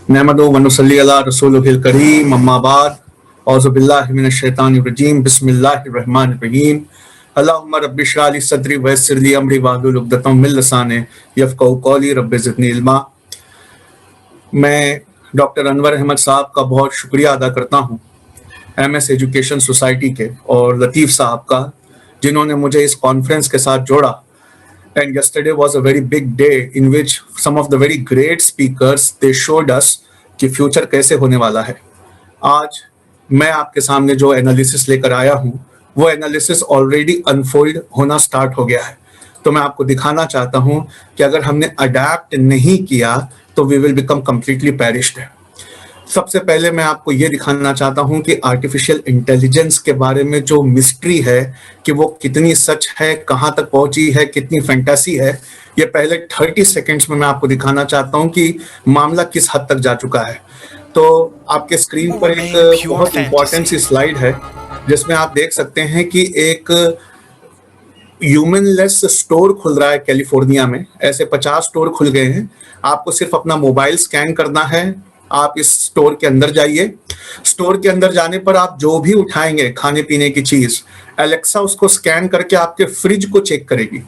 नहमदुहु व नुसल्ली अला रसूलिहिल करीम अम्मा बाद औज़ु बिल्लाहि मिनश शैतानिर रजीम बिस्मिल्लाहिर रहमानिर रहीम अल्लाहुम्मा रब्बि इश्रह ली सदरी व यस्सिर ली अमरी वाहलुल उक़दतम मिन लिसानी यफ़क़हू क़ौली रब्बि ज़िदनी इल्मा। मैं डॉक्टर अनवर अहमद साहब का बहुत शुक्रिया अदा करता हूँ, MS एजुकेशन सोसाइटी के और लतीफ़ साहब का, जिन्होंने मुझे इस कॉन्फ्रेंस के साथ जोड़ा। And yesterday was a very big day in which some of the very great speakers they showed us कि फ्यूचर कैसे होने वाला है। आज मैं आपके सामने जो एनालिसिस लेकर आया हूँ वो एनालिसिस ऑलरेडी अनफोल्ड होना स्टार्ट हो गया है। तो मैं आपको दिखाना चाहता हूँ कि अगर हमने अडेप्ट नहीं किया तो we will become completely perished. सबसे पहले मैं आपको ये दिखाना चाहता हूं कि आर्टिफिशियल इंटेलिजेंस के बारे में जो मिस्ट्री है कि वो कितनी सच है, कहां तक पहुंची है, कितनी फैंटेसी है। ये पहले 30 सेकंड्स में मैं आपको दिखाना चाहता हूं कि मामला किस हद तक जा चुका है। तो आपके स्क्रीन पर एक बहुत इंपॉर्टेंट सी स्लाइड है जिसमें आप देख सकते हैं कि एक ह्यूमनलेस स्टोर खुल रहा है कैलिफोर्निया में। ऐसे 50 स्टोर खुल गए हैं। आपको सिर्फ अपना मोबाइल स्कैन करना है, आप इस स्टोर के अंदर जाइए। स्टोर के अंदर जाने पर आप जो भी उठाएंगे खाने पीने की चीज, एलेक्सा उसको स्कैन करके आपके फ्रिज को चेक करेगी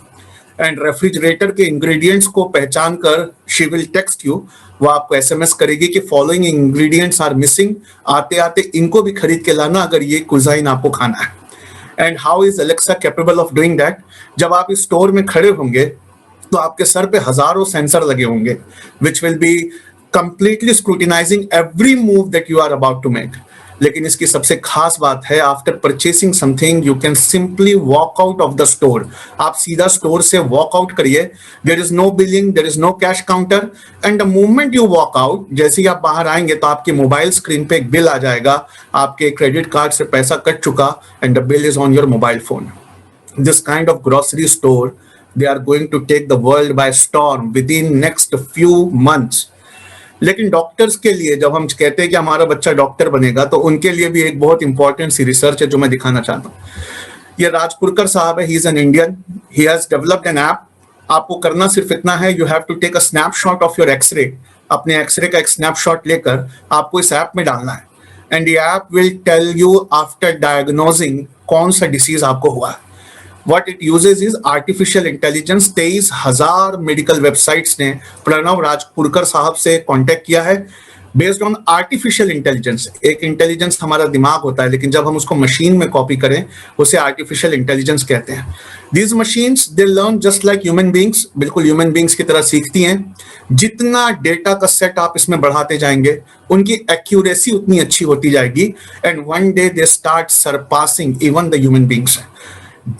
एंड रेफ्रिजरेटर के इंग्रेडिएंट्स को पहचान कर शी विल टेक्स्ट यू। वो आपको SMS करेगी कि फॉलोइंग इंग्रेडिएंट्स आर मिसिंग, आते आते इनको भी खरीद के लाना अगर ये कुजाइन आपको खाना है। And how is Alexa capable of doing that? जब आप इस स्टोर में खड़े होंगे तो आपके सर पे हजारों सेंसर लगे होंगे which will be completely scrutinizing every move that you are about to make. लेकिन इसकी सबसे खास बात है, after purchasing something you can simply walk out of the store. आप सीधा स्टोर से वॉक आउट करिए। There is no billing, there is no cash counter and the moment you walk out, जैसे ही आप बाहर आएंगे तो आपके मोबाइल स्क्रीन पे एक बिल आ जाएगा, आपके क्रेडिट कार्ड से पैसा कट चुका and the bill is on your mobile phone. This kind of grocery store they are going to take the world by storm within next few months. लेकिन doctors के लिए जब हम कहते हैं कि हमारा बच्चा डॉक्टर बनेगा तो उनके लिए भी एक बहुत इंपॉर्टेंट सी रिसर्च है जो मैं दिखाना चाहता हूँ। ये राजपुरकर साहब है, he is an Indian, he has developed an app. आपको करना सिर्फ इतना है, you have to take a snapshot of your x ray. अपने एक्सरे का एक स्नैपशॉट लेकर आपको इस ऐप में डालना है एंड ये app will tell you after diagnosing कौन सा डिसीज आपको हुआ है। What it uses is artificial intelligence। 23,000 medical websites ने प्रणव राजपुरकर साहब से कांटेक्ट किया है बेस्ड ऑन आर्टिफिशियल इंटेलिजेंस। एक इंटेलिजेंस हमारा दिमाग होता है, लेकिन जब हम उसको मशीन में कॉपी करें उसे आर्टिफिशियल इंटेलिजेंस कहते हैं। These machines they learn just like human beings, बिल्कुल ह्यूमन बींग्स की तरह सीखती हैं। जितना डेटा का सेट आप इसमें बढ़ाते जाएंगे उनकी एक्यूरेसी उतनी अच्छी होती जाएगी and one day they start surpassing even the human beings.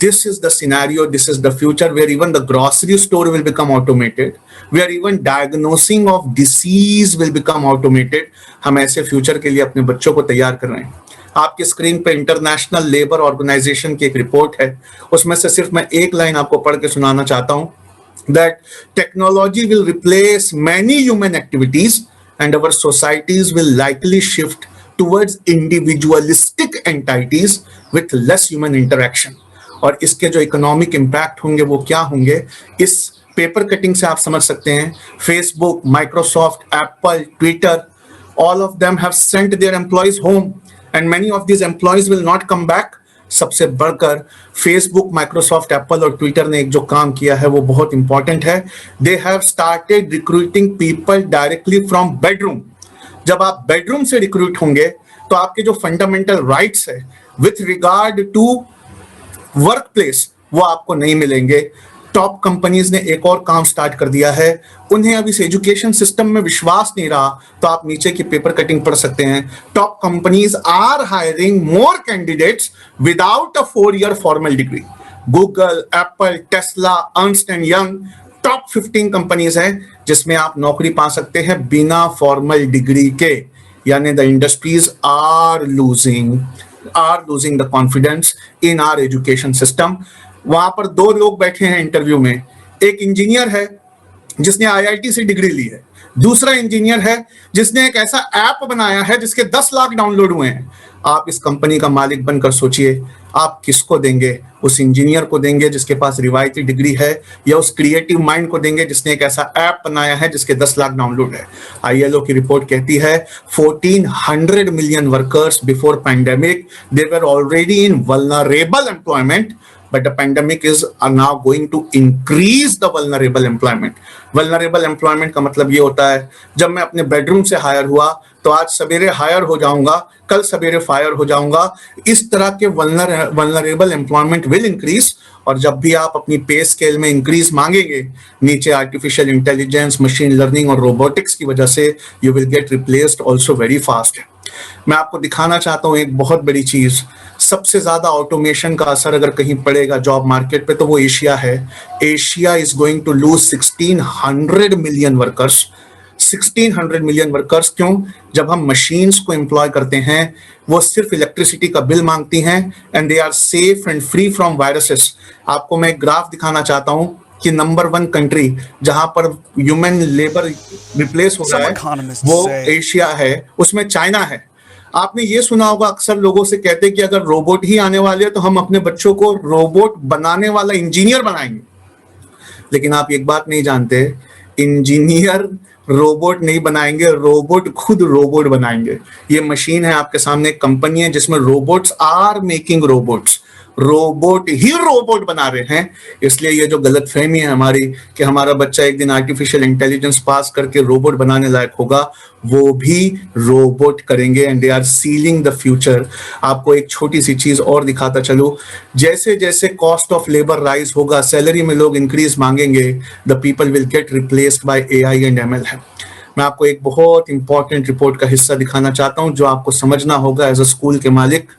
This is the scenario, this is the future where even the grocery store will become automated, where even diagnosing of disease will become automated। हम ऐसे future के लिए अपने बच्चों को तैयार कर रहे हैं। आपकी स्क्रीन पे इंटरनेशनल लेबर ऑर्गेनाइजेशन की एक रिपोर्ट है, उसमें से सिर्फ मैं एक लाइन आपको पढ़ के सुनाना चाहता हूँ, that technology will replace many human activities and our societies will likely shift towards individualistic entities with less human interaction। और इसके जो इकोनॉमिक इम्पैक्ट होंगे वो क्या होंगे, इस पेपर कटिंग से आप समझ सकते हैं। Facebook, Microsoft, Apple, Twitter, all of them have sent their employees home and many of this employees will not come back. सबसे बढ़कर फेसबुक, माइक्रोसॉफ्ट, एप्पल और ट्विटर ने एक जो काम किया है वो बहुत इंपॉर्टेंट है। They have started recruiting people directly from bedroom. जब आप बेडरूम से रिक्रूट होंगे तो आपके जो फंडामेंटल राइट्स है with regard to work place वो आपको नहीं मिलेंगे। टॉप कंपनीज ने एक और काम स्टार्ट कर दिया है, उन्हें अब इस एजुकेशन सिस्टम में विश्वास नहीं रहा तो आप नीचे की पेपर कटिंग पढ़ सकते हैं। Top companies are hiring more candidates without a 4-year formal degree. Google, Apple, Tesla, Ernst and Young top 15 companies हैं जिसमें आप नौकरी पा सकते हैं बिना फॉर्मल डिग्री के। यानी the industries are losing the confidence in our education system। वहां पर 2 लोग बैठे हैं इंटरव्यू में, एक इंजीनियर है जिसने आईआईटी से डिग्री ली है, दूसरा इंजीनियर है जिसने एक ऐसा ऐप बनाया है जिसके 10 लाख डाउनलोड हुए हैं। आप इस कंपनी का मालिक बनकर सोचिए, आप किसको देंगे? उस इंजीनियर को देंगे जिसके पास रिवायती डिग्री है, या उस क्रिएटिव माइंड को देंगे जिसने एक ऐसा ऐप बनाया है जिसके 10 लाख डाउनलोड है? आईएलओ की रिपोर्ट कहती है 1400 million workers before pandemic they were already in vulnerable employment, but the pandemic is now going to increase the vulnerable employment. Vulnerable employment का मतलब ये होता है, जब मैं अपने बेडरूम से हायर हुआ तो आज सवेरे हायर हो जाऊंगा, कल सवेरे फायर हो जाऊंगा। इस तरह के vulnerable employment will increase, और जब भी आप अपनी पे स्केल में इंक्रीज मांगेंगे, नीचे आर्टिफिशियल इंटेलिजेंस, मशीन लर्निंग और रोबोटिक्स की वजह से you will get replaced also very fast. मैं आपको दिखाना चाहता हूं एक बहुत बड़ी चीज, सबसे ज्यादा ऑटोमेशन का असर अगर कहीं पड़ेगा जॉब मार्केट पे तो वो एशिया है। Asia is going to lose 1600 million workers. 1600 million workers क्यों? जब हम मशीन्स को एम्प्लॉय करते हैं, वो सिर्फ इलेक्ट्रिसिटी का बिल मांगती हैं and they are safe and free from viruses. आपको मैं एक ग्राफ दिखाना चाहता हूं कि नंबर 1 कंट्री जहां पर ह्यूमन लेबर रिप्लेस हो रहा है वो एशिया है, उसमें चाइना है। आपने ये सुना होगा, अक्सर लोगों से कहते हैं कि अगर रोबोट ही आने वाले हैं तो हम अपने बच्चों को रोबोट बनाने वाला इंजीनियर बनाएंगे। लेकिन आप एक बात नहीं जानते, इंजीनियर रोबोट नहीं बनाएंगे, रोबोट खुद रोबोट बनाएंगे। ये मशीन है आपके सामने, एक कंपनी है जिसमें robots are making robots, robot ही रोबोट बना रहे हैं। इसलिए ये जो गलतफहमी है हमारी कि हमारा बच्चा एक दिन आर्टिफिशियल इंटेलिजेंस पास करके रोबोट बनाने लायक होगा, वो भी रोबोट करेंगे and they are sealing the future. आपको एक छोटी सी चीज और दिखाता चलूं, जैसे जैसे कॉस्ट ऑफ लेबर राइज होगा, सैलरी में लोग इंक्रीज मांगेंगे, the people will get replaced bye AI and ML है। मैं आपको एक बहुत इंपॉर्टेंट रिपोर्ट का हिस्सा दिखाना चाहता हूं जो आपको समझना होगा एज अ स्कूल के मालिक।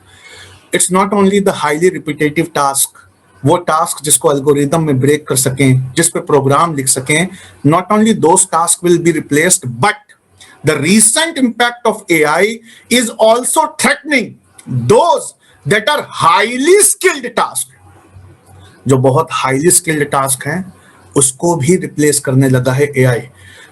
It's not only the highly repetitive task, वो टास्क जिसको एल्गोरिदम में ब्रेक कर सकें, जिस पे प्रोग्राम लिख सकें, not only those task will be replaced, but the recent impact of AI is also threatening those that are highly skilled task. जो बहुत हाईली स्किल्ड टास्क हैं उसको भी रिप्लेस करने लगा है एआई।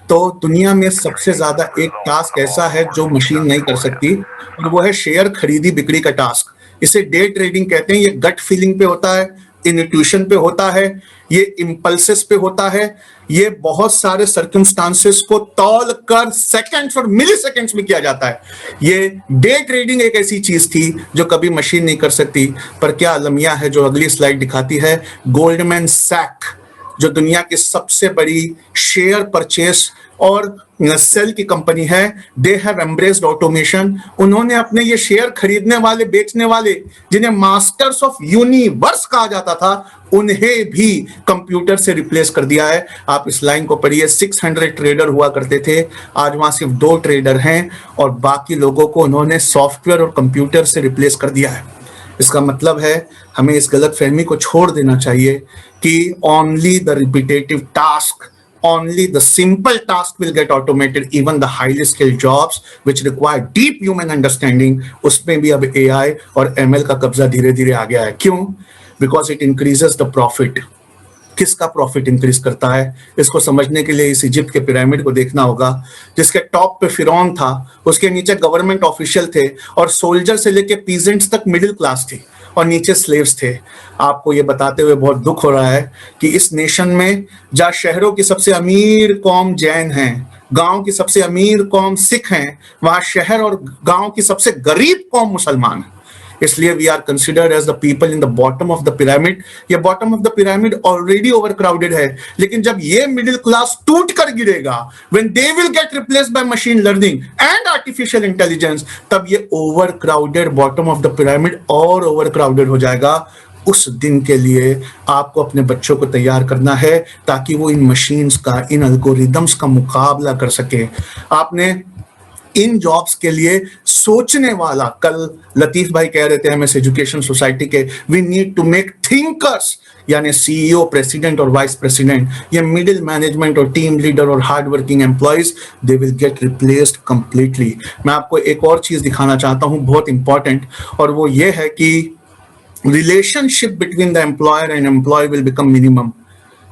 तो दुनिया में सबसे ज्यादा एक टास्क ऐसा है जो मशीन नहीं कर सकती, और वो है शेयर खरीदी बिक्री का टास्क। इसे डे ट्रेडिंग कहते हैं। ये गट फीलिंग पे होता है, इंट्यूशन पे होता है, ये इंपल्सेस पे होता है, ये बहुत सारे सर्कमस्टांसेस को तौल कर सेकंड्स और मिली सेकंड्स में किया जाता है। ये डे ट्रेडिंग एक ऐसी चीज थी जो कभी मशीन नहीं कर सकती। पर क्या अलमिया है जो अगली स्लाइड दिखाती है, गोल्डमैन सैक जो दुनिया की सबसे बड़ी शेयर परचेस और सेल की कंपनी है, दे हैव एम्ब्रेस्ड ऑटोमेशन। उन्होंने अपने ये शेयर खरीदने वाले बेचने वाले जिन्हें मास्टर्स ऑफ यूनिवर्स कहा जाता था, उन्हें भी कंप्यूटर से रिप्लेस कर दिया है। आप इस लाइन को पढ़िए, 600 ट्रेडर हुआ करते थे, आज वहां सिर्फ 2 ट्रेडर हैं और बाकी लोगों को उन्होंने सॉफ्टवेयर और कंप्यूटर से रिप्लेस कर दिया है। इसका मतलब है हमें इस गलत फहमी को छोड़ देना चाहिए कि only the repetitive task, only the simple task will get automated, even the highly skilled jobs which require deep human understanding, उसमें भी अब AI और ML का कब्जा धीरे धीरे आ गया है। क्यों? Because it increases the profit। किसका प्रॉफिट इंक्रीज करता है? इसको समझने के लिए इस इजिप्ट के पिरामिड को देखना होगा, जिसके टॉप पे फिरौन था, उसके नीचे गवर्नमेंट ऑफिशियल थे और सोल्जर से लेके पीजेंट्स तक मिडिल क्लास थी और नीचे स्लेव्स थे। आपको ये बताते हुए बहुत दुख हो रहा है कि इस नेशन में जहाँ शहरों की सबसे अमीर कौम जैन है, गांव की सबसे अमीर कौम सिख हैं, वहां शहर और गांव की सबसे गरीब कौम मुसलमान है। इसलिए we are considered as the people in the bottom of the pyramid. ये bottom of the pyramid already overcrowded है, लेकिन जब ये मिडिल क्लास टूट कर गिरेगा, when they will get replaced by machine learning and artificial intelligence, तब ये overcrowded bottom of the pyramid और ओवरक्राउडेड हो जाएगा। उस दिन के लिए आपको अपने बच्चों को तैयार करना है ताकि वो इन मशीन्स का, इन एल्गोरिदम्स का मुकाबला कर सके। आपने इन जॉब्स के लिए सोचने वाला, कल लतीफ भाई कह रहे थे हमें एजुकेशन सोसाइटी के, we need to make thinkers, यानी सीईओ, प्रेसिडेंट और वाइस प्रेसिडेंट, ये मिडिल मैनेजमेंट और टीम लीडर और hard working employees, they will get replaced completely. मैं आपको एक और चीज दिखाना चाहता हूं बहुत इंपॉर्टेंट, और वो ये है कि relationship between the employer and employee will become minimum.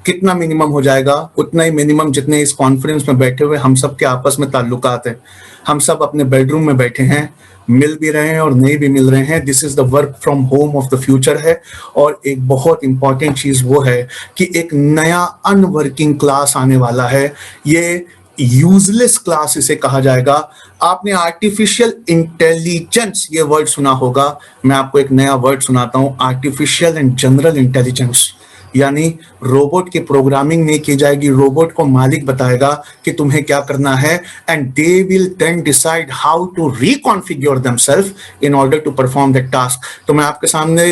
कितना मिनिमम हो जाएगा? उतना ही मिनिमम जितने इस कॉन्फ्रेंस में बैठे हुए हम सब के आपस में ताल्लुकात है। हम सब अपने बेडरूम में बैठे हैं, मिल भी रहे हैं और नहीं भी मिल रहे हैं। This is the work from home of the future है। और एक बहुत इंपॉर्टेंट चीज वो है कि एक नया अनवर्किंग क्लास आने वाला है। ये यूजलेस क्लास इसे कहा जाएगा। आपने आर्टिफिशियल इंटेलिजेंस ये वर्ड सुना होगा। मैं आपको एक नया वर्ड सुनाता हूं, आर्टिफिशियल एंड जनरल इंटेलिजेंस। यानी रोबोट की प्रोग्रामिंग नहीं की जाएगी, रोबोट को मालिक बताएगा कि तुम्हें क्या करना है, and they will then decide how to reconfigure themselves in order to perform that task. तो मैं आपके सामने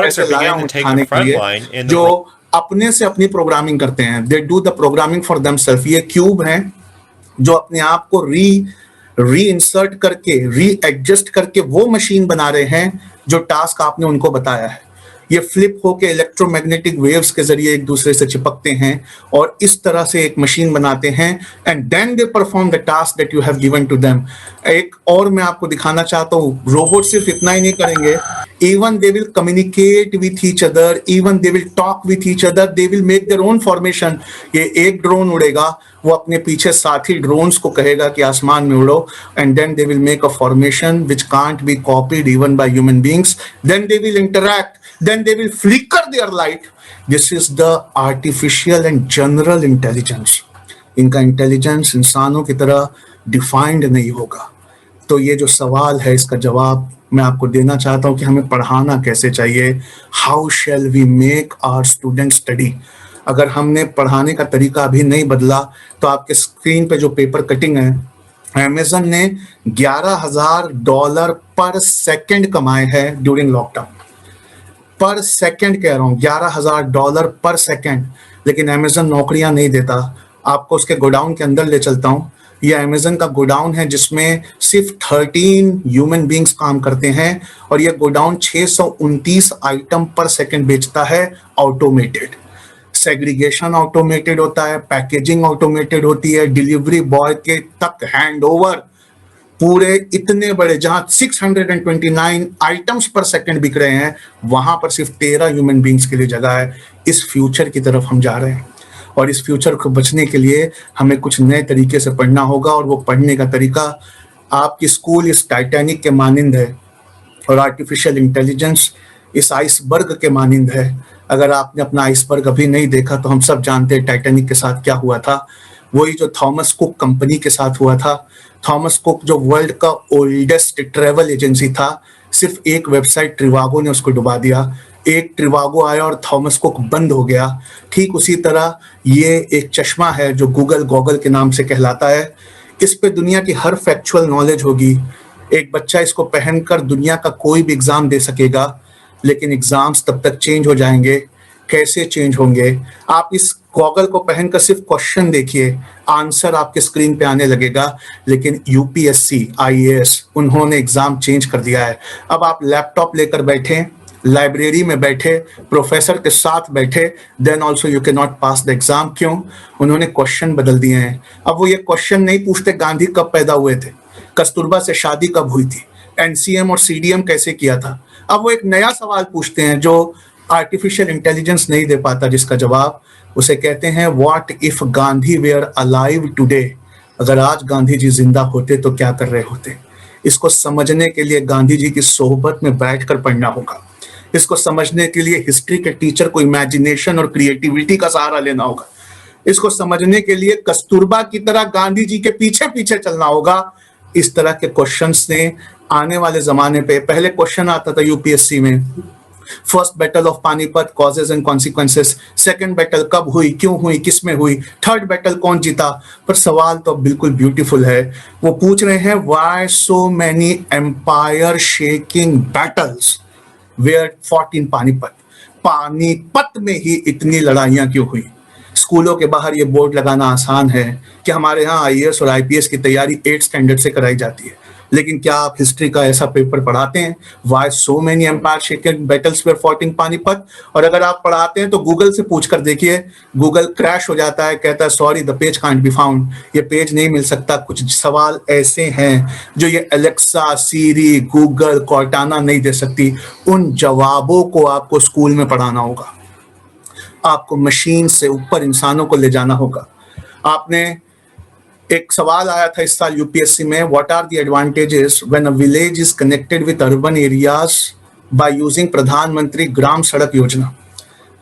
ऐसे लाया हूं दिखाने के लिए जो अपने से अपनी प्रोग्रामिंग करते हैं। They do the programming for themselves. ये क्यूब हैं जो अपने आप को री इंसर्ट करके, री एडजस्ट करके वो मशीन बना रहे हैं जो टास्क आपने उनको बताया है। ये फ्लिप होके इलेक्ट्रोमैग्नेटिक वेव्स के जरिए एक दूसरे से चिपकते हैं और इस तरह से एक मशीन बनाते हैं, and then they perform the task that you have given to them. एक और मैं आपको दिखाना चाहता हूँ, रोबोट सिर्फ इतना ही नहीं करेंगे, even they will communicate with each other, even they will talk with each other, they will make their own formation। ये एक ड्रोन उड़ेगा, वो अपने पीछे साथी ड्रोन्स को कहेगा कि आसमान में उड़ो, and then they will make a formation which can't be copied even by human beings, then they will interact, then they will flicker their light। This is the artificial and general intelligence। इनका intelligence इंसानों की तरह defined नहीं होगा। तो ये जो सवाल है इसका जवाब मैं आपको देना चाहता हूं कि हमें पढ़ाना कैसे चाहिए। How shall we make our student study. अगर हमने पढ़ाने का तरीका अभी नहीं बदला तो आपके स्क्रीन पे जो पेपर कटिंग है, अमेज़न ने $11,000 पर सेकंड कमाए हैं ड्यूरिंग लॉकडाउन। पर सेकंड कह रहा हूं, $11,000 पर सेकंड। लेकिन अमेज़न नौकरियां नहीं देता। आपको उसके गोडाउन के अंदर ले चलता हूं। ये अमेज़न का गोडाउन है जिसमें सिर्फ 13 ह्यूमन बींग्स काम करते हैं और ये गोडाउन 629 आइटम पर सेकंड बेचता है, ऑटोमेटेड। सेग्रीगेशन ऑटोमेटेड होता है, पैकेजिंग ऑटोमेटेड होती है, डिलीवरी बॉय के तक हैंड ओवर। पूरे इतने बड़े, जहां 629 आइटम्स पर सेकंड बिक रहे हैं, वहां पर सिर्फ 13 ह्यूमन बींग्स के लिए जगह है। इस फ्यूचर की तरफ हम जा रहे हैं और इस फ्यूचर को बचने के लिए हमें कुछ नए तरीके से पढ़ना होगा। और वो पढ़ने का तरीका, आपकी स्कूल इस टाइटैनिक के मानिंद है और आर्टिफिशियल इंटेलिजेंस इस आइसबर्ग के मानिंद है। अगर आपने अपना आइसबर्ग अभी नहीं देखा तो हम सब जानते हैं टाइटैनिक के साथ क्या हुआ था। वही जो थॉमस कुक कंपनी के साथ हुआ था। थॉमस कुक जो वर्ल्ड का ओल्डेस्ट ट्रेवल एजेंसी था, सिर्फ एक वेबसाइट ट्रिवागो ने उसको डुबा दिया। एक ट्रिवागो आया और थॉमस कुक बंद हो गया। ठीक उसी तरह ये एक चश्मा है जो गूगल के नाम से कहलाता है। इस पे दुनिया की हर फैक्चुअल नॉलेज होगी। एक बच्चा इसको पहनकर दुनिया का कोई भी एग्जाम दे सकेगा, लेकिन एग्जाम्स तब तक चेंज हो जाएंगे। कैसे चेंज होंगे? आप इस गॉगल को पहनकर सिर्फ क्वेश्चन देखिए, आंसर आपके स्क्रीन पे आने लगेगा। लेकिन यूपीएससी, IAS, उन्होंने एग्जाम चेंज कर दिया है। अब आप लैपटॉप लेकर बैठे, लाइब्रेरी में बैठे, प्रोफेसर के साथ बैठे, then also you can not pass the exam. क्यों? उन्होंने क्वेश्चन बदल दिए हैं। अब वो ये क्वेश्चन नहीं पूछते गांधी कब पैदा हुए थे, कस्तूरबा से शादी कब हुई थी, NCM और CDM कैसे किया था। अब वो एक नया सवाल पूछते हैं जो आर्टिफिशियल इंटेलिजेंस नहीं दे पाता, जिसका जवाब उसे कहते हैं what if Gandhi were alive today. अगर आज गांधी जी जिंदा होते तो क्या कर रहे होते। इसको समझने के लिए गांधी जी की सोहबत में बैठकर पढ़ना होगा। इसको समझने के लिए हिस्ट्री के टीचर को इमेजिनेशन और क्रिएटिविटी का सहारा लेना होगा। इसको समझने के लिए कस्तूरबा की तरह गांधी जी के पीछे पीछे चलना होगा। इस तरह के क्वेश्चंस ने आने वाले जमाने पे, पहले क्वेश्चन आता था यूपीएससी में, first battle of Panipat, causes and consequences. Second battle कब हुई, क्यों हुई, किस में हुई। थर्ड बैटल कौन जीता। पर सवाल तो बिल्कुल ब्यूटीफुल है। वो पूछ रहे हैं why so many empire shaking battles were fought in Panipat. Panipat में ही इतनी लड़ाइयां क्यों हुई। स्कूलों के बाहर ये बोर्ड लगाना आसान है कि हमारे यहाँ IAS और IPS की तैयारी 8 स्टैंडर्ड से कराई जाती है, लेकिन क्या आप हिस्ट्री का ऐसा पेपर पढ़ाते हैं, why so many empire shaken battles were fought in Panipat. और अगर आप पढ़ाते हैं तो गूगल से पूछ कर देखिए, गूगल क्रैश हो जाता है, कहता है sorry the page can't be found, ये पेज नहीं मिल सकता। कुछ सवाल ऐसे हैं जो ये एलेक्सा, सीरी, गूगल, कॉर्टाना नहीं दे सकती। उन जवाबों को आपको स्कूल में पढ़ाना होगा। आपको मशीन से ऊपर इंसानों को ले जाना होगा। आपने एक सवाल आया था इस साल यूपीएससी में, what are the advantages when a village is connected with urban areas by using Pradhan Mantri Gram सड़क योजना।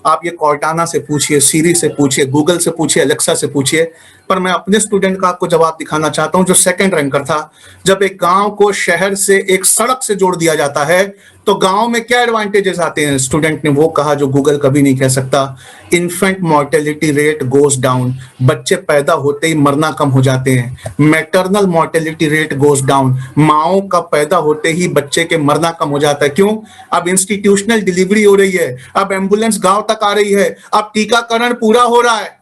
आप ये कॉर्टाना से पूछिए, सीरी से पूछिए, गूगल से पूछिए, अलेक्सा से पूछिए, पर मैं अपने स्टूडेंट का आपको जवाब दिखाना चाहता हूं जो सेकंड रैंकर था। जब एक गांव को शहर से एक सड़क से जोड़ दिया जाता है तो गांव में क्या एडवांटेजेस आते हैं? स्टूडेंट ने वो कहा जो गूगल कभी नहीं कह सकता। Infant mortality rate goes down, बच्चे पैदा होते ही मरना कम हो जाते हैं। Maternal mortality rate goes down, माओ का पैदा होते ही बच्चे के मरना कम हो जाता है। क्यों? अब इंस्टीट्यूशनल डिलीवरी हो रही है, अब एम्बुलेंस गांव तक आ रही है, अब टीकाकरण पूरा हो रहा है,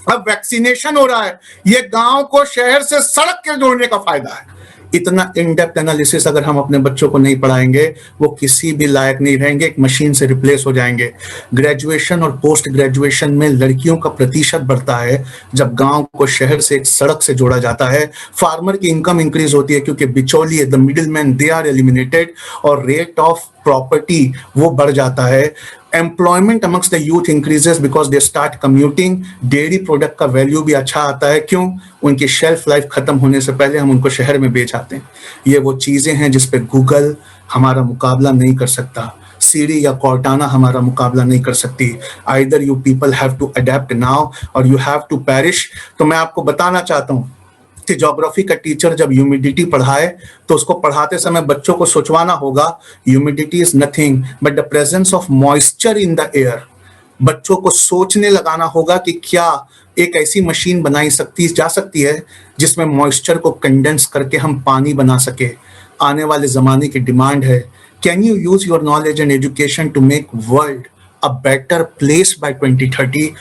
अब वैक्सीनेशन हो रहा है। ये गांव को शहर से सड़क के जोड़ने का फायदा है। इतना इन डेप्थ एनालिसिस अगर हम अपने बच्चों को नहीं पढ़ाएंगे, वो किसी भी लायक नहीं रहेंगे, एक मशीन से रिप्लेस हो जाएंगे। ग्रेजुएशन और पोस्ट ग्रेजुएशन में लड़कियों का प्रतिशत बढ़ता है जब गांव को शहर से एक सड़क से जोड़ा जाता है। फार्मर की इनकम इंक्रीज होती है क्योंकि बिचौलिए, the middle man, they are eliminated, और रेट ऑफ प्रॉपर्टी वो बढ़ जाता है। Employment amongst the youth increases because they start commuting. Dairy product का वैल्यू भी अच्छा आता है। क्यों? उनकी शेल्फ लाइफ खत्म होने से पहले हम उनको शहर में बेच आते हैं। ये वो चीजें हैं जिस पे गूगल हमारा मुकाबला नहीं कर सकता, सीरी या कॉर्टाना हमारा मुकाबला नहीं कर सकती। Either you people have to adapt now और यू हैव टू पेरिश। तो मैं आपको बताना चाहता हूं कि ज्योग्राफी का टीचर जब ह्यूमिडिटी पढ़ाए तो उसको पढ़ाते समय बच्चों को सोचवाना होगा, humidity is nothing but the presence of moisture in the air. बच्चों को सोचने लगाना होगा कि क्या एक ऐसी मशीन बनाई जा सकती है जिसमें मॉइस्चर को कंडेंस करके हम पानी बना सके। आने वाले जमाने की डिमांड है, can you use your knowledge and education to make world a better place by 2030।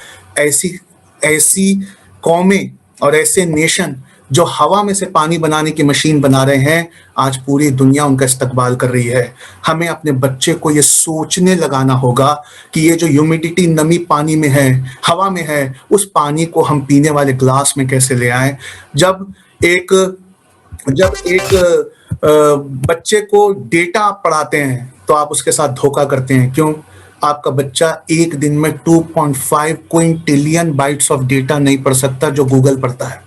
ऐसी कौमें और ऐसे नेशन जो हवा में से पानी बनाने की मशीन बना रहे हैं, आज पूरी दुनिया उनका इस्तकबाल कर रही है। हमें अपने बच्चे को ये सोचने लगाना होगा कि ये जो ह्यूमिडिटी, नमी पानी में है, हवा में है, उस पानी को हम पीने वाले ग्लास में कैसे ले आए। जब एक बच्चे को डेटा आप पढ़ाते हैं तो आप उसके साथ धोखा करते हैं। क्यों? आपका बच्चा एक दिन में 2.5 क्विंटिलियन बाइट्स ऑफ डेटा नहीं पढ़ सकता जो गूगल पढ़ता है।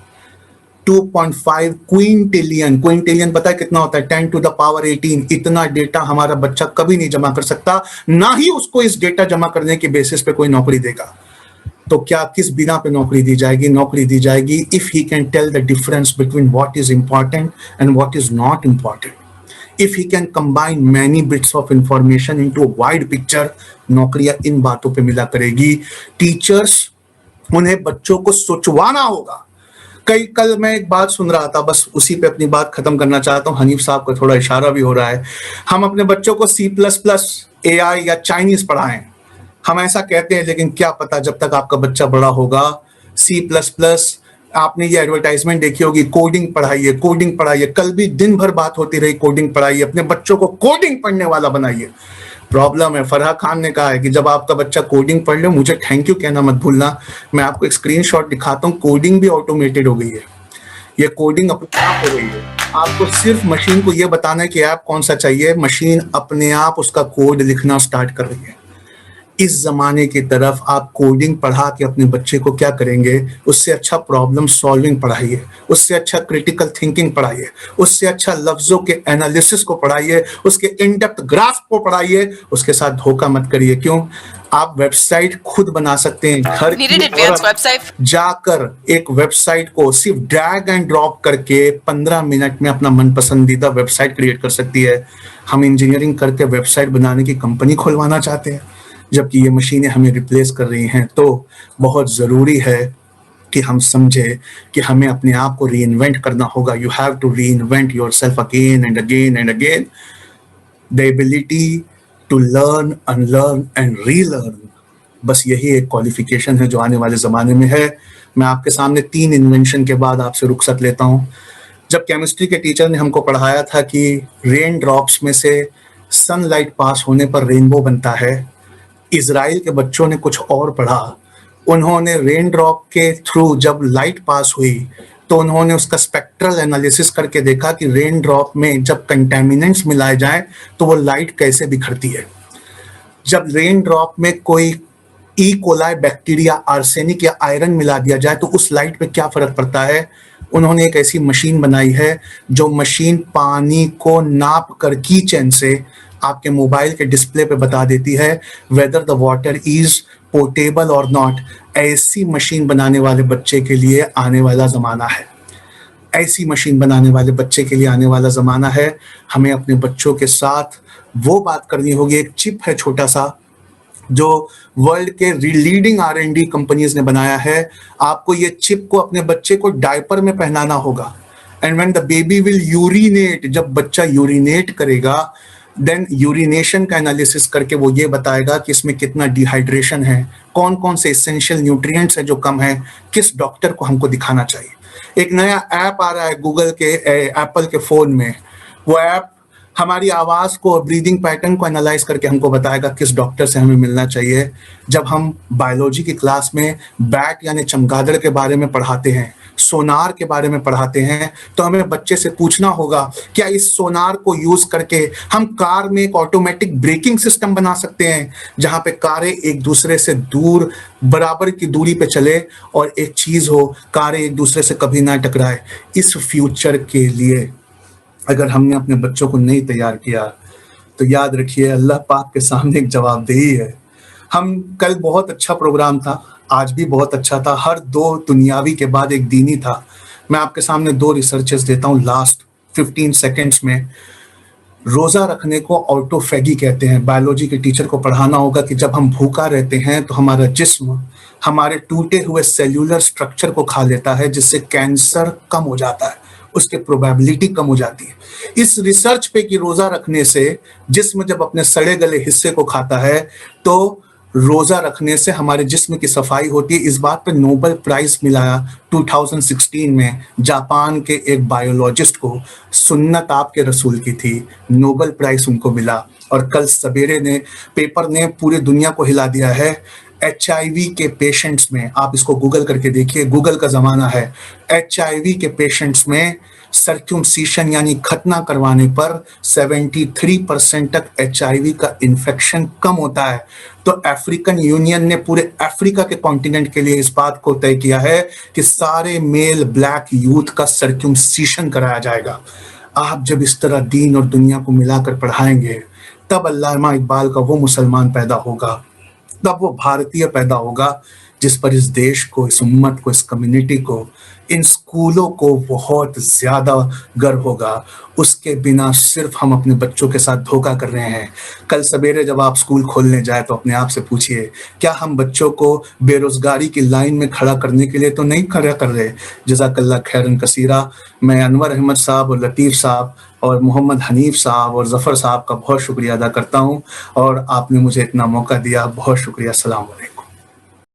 2.5 क्विंटिलियन पता है कितना होता है? 10 to the power 18। इतना डेटा हमारा बच्चा कभी नहीं जमा कर सकता, ना ही उसको इस डेटा जमा करने के बेसिस पे कोई नौकरी देगा। तो क्या किस बिना पे नौकरी दी जाएगी? नौकरी दी जाएगी if he can tell the difference between what is important and what is not important. If he can combine many bits of information into a wide picture, नौकरियां इन बातों पे मिला करेगी। टीचर्स, उन्हें बच्चों को सोचवाना होगा। कल मैं एक बात सुन रहा था, बस उसी पे अपनी बात खत्म करना चाहता हूँ। हनीफ साहब का थोड़ा इशारा भी हो रहा है। हम अपने बच्चों को C++, AI या चाइनीज पढ़ाएं, हम ऐसा कहते हैं, लेकिन क्या पता जब तक आपका बच्चा बड़ा होगा C++, आपने ये एडवर्टाइजमेंट देखी होगी, कोडिंग पढ़ाइए, कोडिंग पढ़ाइए। कल भी दिन भर बात होती रही कोडिंग पढ़ाइए, अपने बच्चों को कोडिंग पढ़ने वाला बनाइए। प्रॉब्लम है, फरहा खान ने कहा है कि जब आपका बच्चा कोडिंग पढ़ ले, मुझे थैंक यू कहना मत भूलना। मैं आपको एक स्क्रीनशॉट दिखाता हूँ, कोडिंग भी ऑटोमेटेड हो गई है। ये कोडिंग अपने आप हो गई है। आपको सिर्फ मशीन को ये बताना है कि ऐप कौन सा चाहिए, मशीन अपने आप उसका कोड लिखना स्टार्ट कर रही है। इस जमाने की तरफ आप कोडिंग पढ़ा के अपने बच्चे को क्या करेंगे? उससे अच्छा प्रॉब्लम सॉल्विंग पढ़ाइए, उससे अच्छा क्रिटिकल थिंकिंग पढ़ाइए, उससे अच्छा लफ्जों के एनालिसिस को पढ़ाइए, उसके इन डेप्थ ग्राफ को पढ़ाइए। उसके साथ धोखा मत करिए। क्यों? आप वेबसाइट खुद बना सकते हैं। घर की जाकर एक वेबसाइट को सिर्फ ड्रैग एंड ड्रॉप करके 15 मिनट में अपना मन पसंदीदा वेबसाइट क्रिएट कर सकती है। हम इंजीनियरिंग करके वेबसाइट बनाने की कंपनी खोलवाना चाहते हैं, जबकि ये मशीनें हमें रिप्लेस कर रही हैं। तो बहुत ज़रूरी है कि हम समझे कि हमें अपने आप को रीइन्वेंट करना होगा। You have to reinvent yourself again and again and again. The ability to learn, unlearn and relearn, बस यही एक क्वालिफिकेशन है जो आने वाले ज़माने में है। मैं आपके सामने 3 इन्वेंशन के बाद आपसे रुखसत लेता हूँ। जब केमिस्ट्री के टीचर ने हमको पढ़ाया था कि रेन ड्रॉप्स में से सनलाइट पास होने पर रेनबो बनता है, इजराइल के बच्चों ने कुछ और पढ़ा। उन्होंने रेन ड्रॉप के थ्रू जब लाइट पास हुई तो उन्होंने उसका स्पेक्ट्रल एनालिसिस करके देखा कि रेन ड्रॉप में जब कंटेमिनेंट्स मिलाए जाएं तो वो लाइट कैसे बिखरती है। जब रेन ड्रॉप में कोई ई कोलाई बैक्टीरिया, आर्सेनिक या आयरन मिला दिया जाए तो उस लाइट पे क्या फर्क पड़ता है? उन्होंने एक ऐसी मशीन बनाई है जो मशीन पानी को नाप कर की चैन से आपके मोबाइल के डिस्प्ले पे बता देती है whether the water is portable और नॉट। ऐसी मशीन बनाने वाले बच्चे के लिए आने वाला जमाना है, ऐसी मशीन बनाने वाले बच्चे के लिए आने वाला जमाना है। हमें अपने बच्चों के साथ वो बात करनी होगी। एक चिप है छोटा सा जो वर्ल्ड के लीडिंग R&D कंपनीज ने बनाया है। आपको ये चिप को अपने बच्चे को डायपर में पहनाना होगा। And when the baby will urinate, जब बच्चा यूरिनेट करेगा, देन यूरिनेशन का एनालिसिस करके वो ये बताएगा कि इसमें कितना डिहाइड्रेशन है, कौन कौन से एसेंशियल न्यूट्रिएंट्स है जो कम है, किस डॉक्टर को हमको दिखाना चाहिए। एक नया ऐप आ रहा है गूगल के, एप्पल के फोन में। वो ऐप हमारी आवाज को और ब्रीदिंग पैटर्न को एनालाइज करके हमको बताएगा किस डॉक्टर से हमें मिलना चाहिए। जब हम बायोलॉजी की क्लास में बैट यानी चमगादड़ के बारे में पढ़ाते हैं, सोनार के बारे में पढ़ाते हैं, तो हमें बच्चे से पूछना होगा क्या इस सोनार को यूज करके हम कार में एक ऑटोमेटिक ब्रेकिंग सिस्टम बना सकते हैं जहां पे कारें एक दूसरे से दूर बराबर की दूरी पे चले और एक चीज हो, कारें एक दूसरे से कभी ना टकराए। इस फ्यूचर के लिए अगर हमने अपने बच्चों को नहीं तैयार किया तो याद रखिए अल्लाह पाक के सामने एक जवाबदेही है। हम कल बहुत अच्छा प्रोग्राम था, आज भी बहुत अच्छा था, हर दो दुनियावी के बाद एक दीनी था। मैं आपके सामने दो रिसर्चेस देता हूँ लास्ट 15 सेकेंड्स में। रोजा रखने को ऑटोफेगी कहते हैं। बायोलॉजी के टीचर को पढ़ाना होगा कि जब हम भूखा रहते हैं तो हमारा जिस्म हमारे टूटे हुए सेल्यूलर स्ट्रक्चर को खा लेता है, जिससे कैंसर कम हो जाता है, उसकी प्रोबेबिलिटी कम हो जाती है। इस रिसर्च पे कि रोजा रखने से जिस्म जब अपने सड़े गले हिस्से को खाता है तो रोजा रखने से हमारे जिस्म की सफाई होती है। इस बात पे नोबेल प्राइज मिला 2016 में जापान के एक बायोलॉजिस्ट को। सुन्नत आपके रसूल की थी, नोबेल प्राइज उनको मिला। और कल सवेरे ने पेपर ने पूरी दुनिया को हिला दिया है। HIV के पेशेंट्स में, आप इसको गूगल करके देखिए, गूगल का जमाना है। HIV के पेशेंट्स में सर्क्यूमसिशन यानी खतना करवाने पर 73% तक HIV का इन्फेक्शन कम होता है। तो अफ्रीकन यूनियन ने पूरे अफ्रीका के कॉन्टिनेंट के लिए इस बात को तय किया है कि सारे मेल ब्लैक यूथ का सर्क्यूमसिशन कराया जाएगा। आप जब इस तरह दीन और दुनिया को मिलाकर पढ़ाएंगे तब अल्लामा इकबाल का वो मुसलमान पैदा होगा, तब वो भारतीय पैदा होगा जिस पर इस देश को, इस उम्मत को, इस कम्युनिटी को, इन स्कूलों को बहुत ज्यादा गर्व होगा। उसके बिना सिर्फ हम अपने बच्चों के साथ धोखा कर रहे हैं। कल सवेरे जब आप स्कूल खोलने जाए तो अपने आप से पूछिए, क्या हम बच्चों को बेरोजगारी की लाइन में खड़ा करने के लिए तो नहीं खड़ा कर रहे? जज़ाकल्लाह खैरन कसीरा। मैं अनवर अहमद साहब और लतीफ़ साहब और मोहम्मद हनीफ साहब और जफ़र साहब का बहुत शुक्रिया अदा करता हूँ, और आपने मुझे इतना मौका दिया, बहुत शुक्रिया। अस्सलाम वालेकुम।